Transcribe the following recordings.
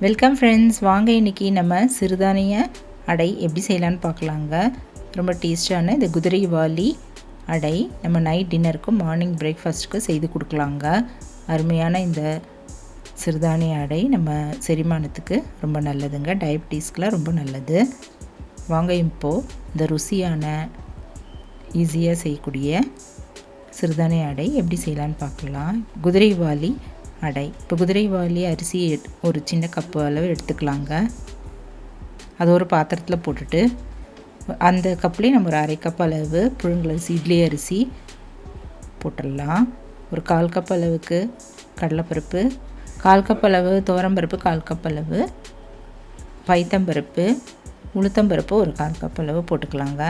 Welcome friends, வாங்க இன்றைக்கி நம்ம சிறுதானிய அடை எப்படி செய்யலான்னு பார்க்கலாங்க. ரொம்ப டேஸ்டான இந்த குதிரைவாலி அடை நம்ம நைட் டின்னருக்கும் மார்னிங் பிரேக்ஃபாஸ்ட்டுக்கும் செய்து கொடுக்கலாங்க. அருமையான இந்த சிறுதானிய அடை நம்ம செரிமானத்துக்கு ரொம்ப நல்லதுங்க, டயபிட்டிஸ்க்கெலாம் ரொம்ப நல்லது. வாங்க இப்போது இந்த ருசியான ஈஸியாக செய்யக்கூடிய சிறுதானிய அடை எப்படி செய்யலான்னு பார்க்கலாம். குதிரைவாலி அடை. இப்போ குதிரைவாலி அரிசி ஒரு சின்ன கப்பு அளவு எடுத்துக்கலாங்க. அது ஒரு பாத்திரத்தில் போட்டுட்டு அந்த கப்புலேயே நம்ம ஒரு அரை கப் அளவு புழுங்கலரிசி, இட்லி அரிசி போட்டுடலாம். ஒரு 1/4 கப் அளவுக்கு கடலைப்பருப்பு, 1/4 கப் அளவு துவரம்பருப்பு, 1/4 கப் அளவு பைத்தம்பருப்பு, உளுத்தம்பருப்பு ஒரு 1/4 கப் அளவு போட்டுக்கலாங்க.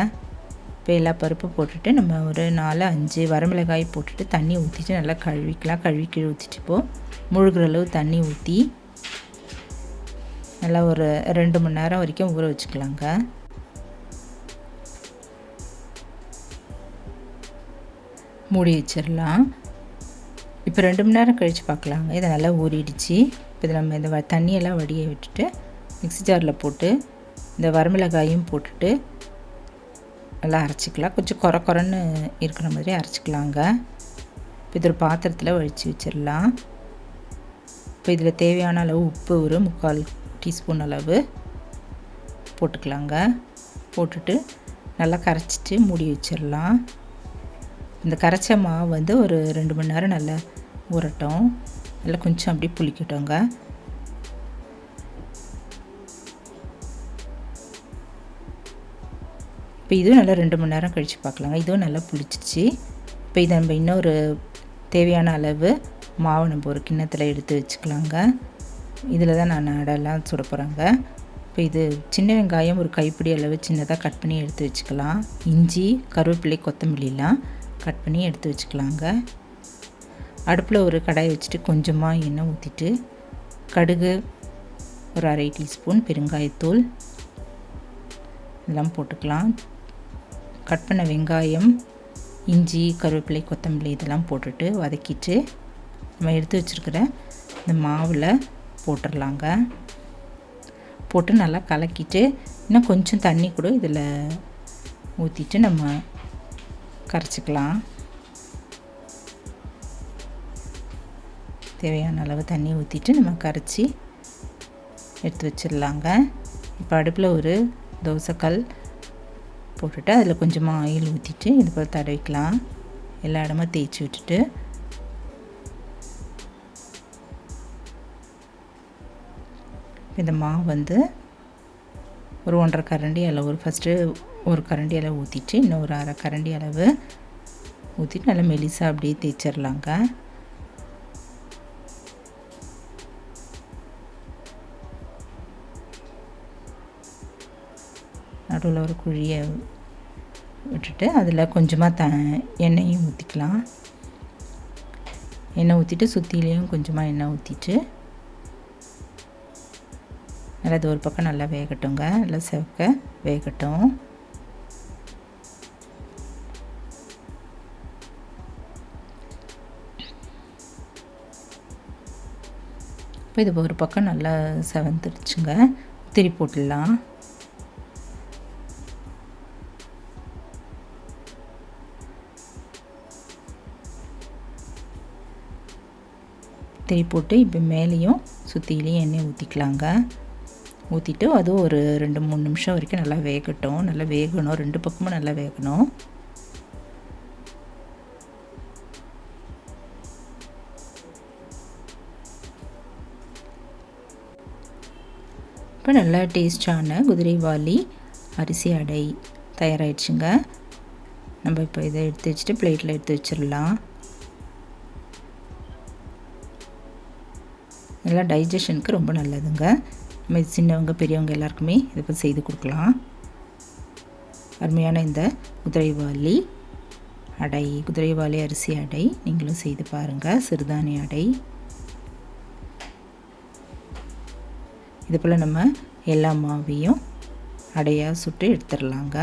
இப்போ எல்லா பருப்பு போட்டுட்டு நம்ம ஒரு 4-5 வரமிளகாய் போட்டுட்டு தண்ணி ஊற்றிட்டு நல்லா கழுவிக்கலாம். கழுவி கீழே ஊற்றிட்டு இப்போது முழுகிற அளவு தண்ணி ஊற்றி நல்லா ஒரு 2 மணி நேரம் வரைக்கும் ஊற வச்சுக்கலாங்க. மூடி வச்சிடலாம். இப்போ 2 மணி நேரம் கழித்து பார்க்கலாங்க. இதை நல்லா ஊறிடுச்சு. இப்போ இதை நம்ம இந்த தண்ணியெல்லாம் வடிய விட்டுட்டு மிக்ஸி ஜாரில் போட்டு இந்த வரமிளகாயும் போட்டுட்டு நல்லா அரைச்சிக்கலாம். கொஞ்சம் குறன்னு இருக்கிற மாதிரி அரைச்சிக்கலாங்க. இப்போ இது ஒரு பாத்திரத்தில் வடித்து வச்சிடலாம். இப்போ இதில் தேவையான அளவு உப்பு ஒரு 3/4 டீஸ்பூன் அளவு போட்டுக்கலாங்க. போட்டுட்டு நல்லா கரைச்சிட்டு மூடி வச்சிடலாம். இந்த கரைச்ச மாவு வந்து ஒரு 2 மணி நேரம் நல்லா ஊறட்டும். நல்லா கொஞ்சம் அப்படியே புளிக்கட்டுங்க. இப்போ இதுவும் நல்லா 2 மணி நேரம் கழித்து பார்க்கலாங்க. இதுவும் நல்லா புளிச்சிச்சு. இப்போ இதை நம்ம இன்னொரு தேவையான அளவு மாவை நம்ம ஒரு கிண்ணத்தில் எடுத்து வச்சுக்கலாங்க. இதில் தான் நான் அடையெல்லாம் சுட போகிறேங்க. இப்போ இது சின்ன வெங்காயம் ஒரு கைப்பிடி அளவு சின்னதாக கட் பண்ணி எடுத்து வச்சுக்கலாம். இஞ்சி, கருவேப்பிலை, கொத்தமல்லிலாம் கட் பண்ணி எடுத்து வச்சுக்கலாங்க. அடுப்பில் ஒரு கடாயை வச்சுட்டு கொஞ்சமாக எண்ணெய் ஊற்றிட்டு கடுகு ஒரு 1/2 டீஸ்பூன், பெருங்காயத்தூள் இதெல்லாம் போட்டுக்கலாம். கட் பண்ண வெங்காயம், இஞ்சி, கருவேப்பிலை, கொத்தமல்லி இதெல்லாம் போட்டுட்டு வதக்கிட்டு நம்ம எடுத்து வச்சுருக்கிற இந்த மாவில் போட்டுடலாங்க. போட்டு நல்லா கலக்கிட்டு இன்னும் கொஞ்சம் தண்ணி கூட இதில் ஊற்றிட்டு நம்ம கரைச்சிக்கலாம். தேவையான அளவு தண்ணி ஊற்றிட்டு நம்ம கரைச்சி எடுத்து வச்சிடலாங்க. இப்போ அடுப்பில் ஒரு தோசைக்கல் போட்டுட்டு அதில் கொஞ்சமாக ஆயில் ஊற்றிட்டு இது போல் தடவிக்கலாம். எல்லா இடமும் தேய்ச்சி விட்டுட்டு இந்த மாவு வந்து ஒரு 1/2 கரண்டி அளவு ஃபஸ்ட்டு ஒரு கரண்டி அளவு ஊற்றிட்டு இன்னும் ஒரு 1/2 கரண்டி அளவு ஊற்றிட்டு நல்லா மெலிசாக அப்படியே தேய்ச்சிடலாங்க. நடுவில் ஒரு குழியை விட்டுட்டு அதில் கொஞ்சமாக எண்ணெயும் ஊற்றிக்கலாம். எண்ணெய் ஊற்றிட்டு சுற்றிலையும் கொஞ்சமாக எண்ணெய் ஊற்றிட்டு நல்லா இது ஒரு பக்கம் நல்லா வேகட்டுங்க. நல்லா செவக்க வேகட்டும். இப்போ இது ஒரு பக்கம் நல்லா செவந்துருச்சுங்க. திருப்பி போட்டுடலாம். திருப்பி போட்டு இப்போ மேலேயும் சுற்றிலையும் எண்ணெய் ஊற்றிக்கலாங்க. ஊற்றிட்டு அதுவும் ஒரு 2-3 நிமிஷம் வரைக்கும் நல்லா வேகட்டும். நல்லா வேகணும், 2 பக்கமும் நல்லா வேகணும். இப்போ நல்லா டேஸ்டான குதிரைவாலி அரிசி அடை தயாராகிடுச்சுங்க. நம்ம இப்போ இதை எடுத்து வச்சுட்டு பிளேட்டில் எடுத்து வச்சிடலாம். எல்லாம் டைஜஷனுக்கு ரொம்ப நல்லதுங்க. நம்ம சின்னவங்க பெரியவங்க எல்லாருக்குமே இதை போய் செய்து கொடுக்கலாம். அருமையான இந்த குதிரைவாலி அடை, குதிரைவாலி அரிசி அடை நீங்களும் செய்து பாருங்கள். சிறுதானிய அடை இது போல் நம்ம எல்லா மாவையும் அடையாக சுட்டு எடுத்துடலாங்க.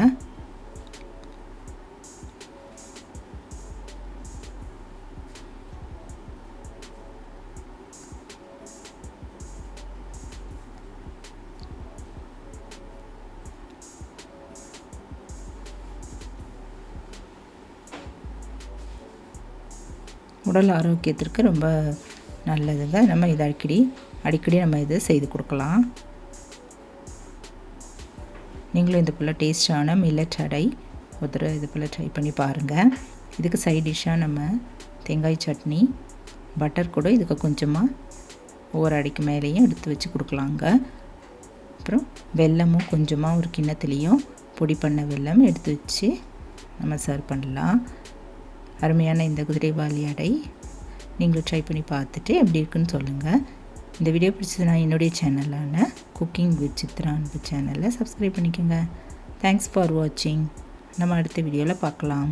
உடல் ஆரோக்கியத்திற்கு ரொம்ப நல்லதுங்க. நம்ம இதை அடிக்கடி நம்ம இதை செய்து கொடுக்கலாம். நீங்களும் இது போல் டேஸ்டான மில்லட் அடை ஒரு தடவை இது போல் ட்ரை பண்ணி பாருங்கள். இதுக்கு சைட் டிஷ்ஷாக நம்ம தேங்காய் சட்னி, பட்டர் கூட இதுக்கு கொஞ்சமாக ஒவ்வொரு அடைக்கு மேலேயும் எடுத்து வச்சு கொடுக்கலாங்க. அப்புறம் வெல்லமும் கொஞ்சமாக ஒரு கிண்ணத்துலேயும் பொடி பண்ண வெல்லம் எடுத்து வச்சு நம்ம சர்வ் பண்ணலாம். அருமையான இந்த குதிரைவாலி அடை நீங்களும் ட்ரை பண்ணி பார்த்துட்டு எப்படி இருக்குன்னு சொல்லுங்கள். இந்த வீடியோ பிடிச்சதுன்னா என்னுடைய சேனலான குக்கிங் வித் சித்ரா அன்பு சேனலை சப்ஸ்கிரைப் பண்ணிக்கோங்க. தேங்க்ஸ் ஃபார் வாட்சிங். நம்ம அடுத்த வீடியோவில் பார்க்கலாம்.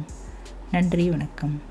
நன்றி, வணக்கம்.